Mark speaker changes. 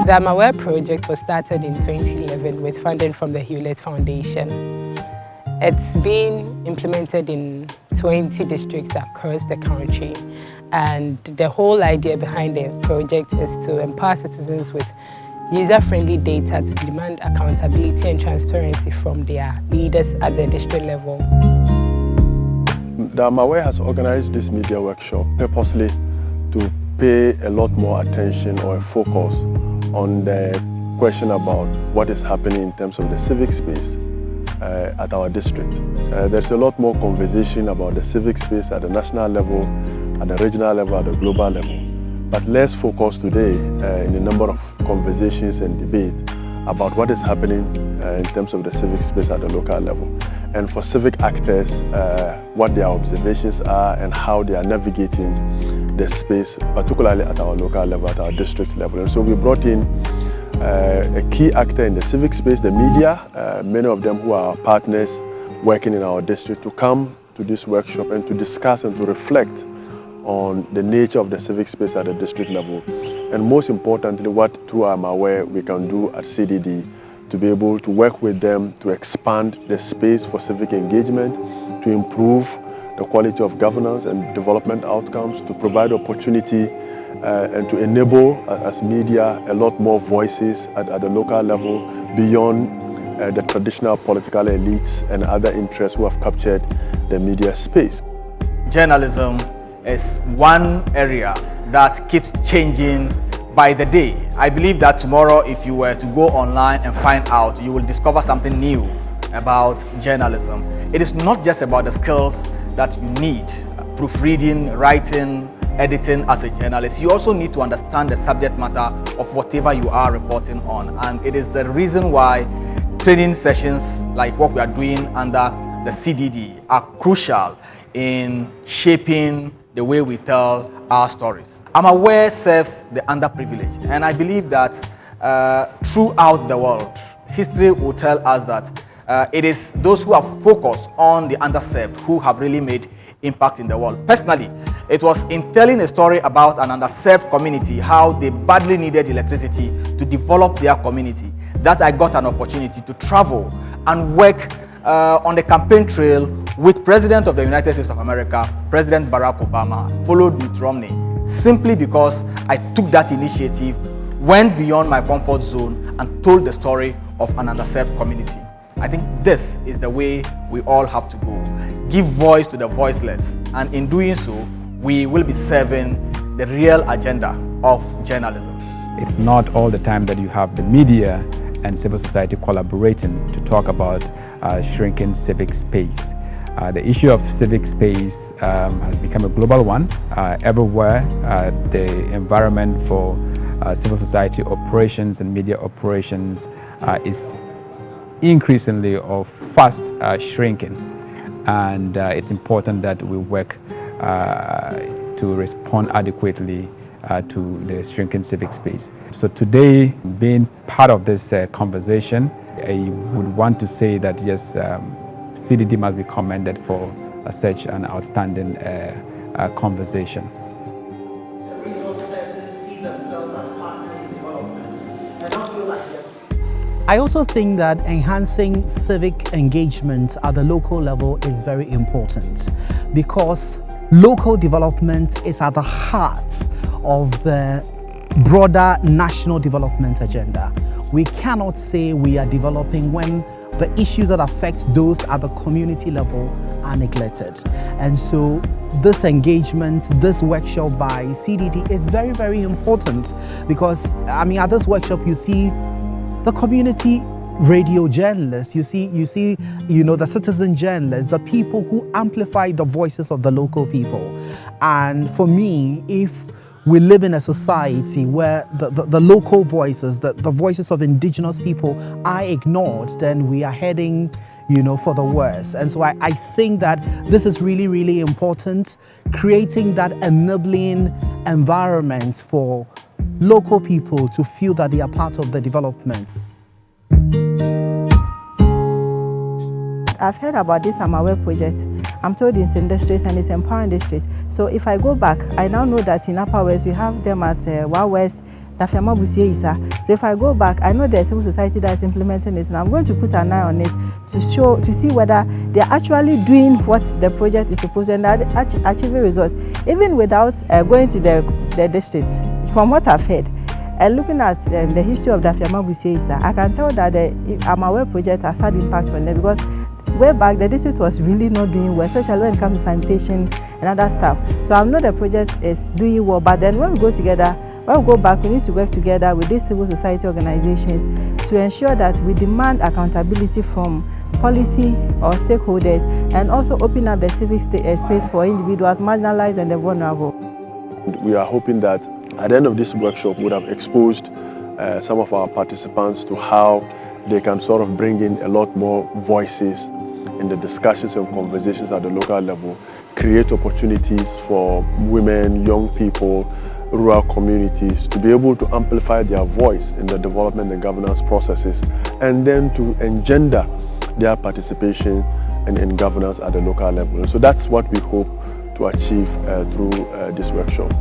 Speaker 1: The I'm Aware project was started in 2011 with funding from the Hewlett Foundation. It's been implemented in 20 districts across the country, and the whole idea behind the project is to empower citizens with user-friendly data to demand accountability and transparency from their leaders at the district level.
Speaker 2: The I'm Aware has organized this media workshop purposely to pay a lot more attention or a focus on the question about what is happening in terms of the civic space at our district. There's a lot more conversation about the civic space at the national level, at the regional level, at the global level. But let's focus today in a number of conversations and debate about what is happening in terms of the civic space at the local level. And for civic actors, what their observations are and how they are navigating the space, particularly at our local level, at our district level. And so we brought in a key actor in the civic space, the media, many of them who are our partners working in our district, to come to this workshop and to discuss and to reflect on the nature of the civic space at the district level. And most importantly, what through I'm Aware we can do at CDD to be able to work with them to expand the space for civic engagement, to improve the quality of governance and development outcomes, to provide opportunity and to enable, as media, a lot more voices at the local level beyond the traditional political elites and other interests who have captured the media space.
Speaker 3: Journalism is one area that keeps changing by the day. I believe that tomorrow, if you were to go online and find out, you will discover something new about journalism. It is not just about the skills that you need, proofreading, writing, editing as a journalist. You also need to understand the subject matter of whatever you are reporting on. And it is the reason why training sessions like what we are doing under the CDD are crucial in shaping the way we tell our stories. I'm Aware serves the underprivileged, and I believe that throughout the world, history will tell us that it is those who are focused on the underserved who have really made impact in the world. Personally, it was in telling a story about an underserved community, how they badly needed electricity to develop their community, that I got an opportunity to travel and work on the campaign trail with President of the United States of America, President Barack Obama, followed Mitt Romney, simply because I took that initiative, went beyond my comfort zone, and told the story of an underserved community. I think this is the way we all have to go. Give voice to the voiceless, and in doing so, we will be serving the real agenda of journalism.
Speaker 4: It's not all the time that you have the media and civil society collaborating to talk about shrinking civic space. The issue of civic space has become a global one. Everywhere, the environment for civil society operations and media operations is increasingly or fast shrinking, and it's important that we work to respond adequately to the shrinking civic space. So today, being part of this conversation, I would want to say that yes, CDD must be commended for such an outstanding conversation.
Speaker 5: The resource persons see themselves as partners in development. They don't feel like I also think that enhancing civic engagement at the local level is very important, because local development is at the heart of the broader national development agenda. We cannot say we are developing when the issues that affect those at the community level are neglected. And so this engagement, this workshop by CDD is very, very important, because at this workshop you see the community radio journalists, you see, the citizen journalists, the people who amplify the voices of the local people. And for me, if we live in a society where the local voices, the voices of indigenous people are ignored, then we are heading, for the worse. And so I think that this is really, really important, creating that enabling environment for local people to feel that they are part of the development.
Speaker 6: I've heard about this I'm Aware project. I'm told it's in the streets and it's empowering the streets. So if I go back, I now know that in Upper West we have them at Wild West, Dafiama Busie Isa. So if I go back, I know there's civil society that is implementing it, and I'm going to put an eye on it to see whether they're actually doing what the project is supposed and are achieving results, even without going to the district. From what I've heard, and looking at the history of Dafiama Busie Isa, I can tell that the Amawe project has had impact on them, because way back the district was really not doing well, especially when it comes to sanitation and other stuff. So I know the project is doing well, but then when we go together, when we go back, we need to work together with these civil society organizations to ensure that we demand accountability from policy or stakeholders, and also open up the civic space for individuals marginalized and the vulnerable.
Speaker 2: We are hoping that at the end of this workshop, we would have exposed some of our participants to how they can sort of bring in a lot more voices in the discussions and conversations at the local level, create opportunities for women, young people, rural communities to be able to amplify their voice in the development and governance processes, and then to engender their participation in governance at the local level. And so that's what we hope to achieve through this workshop.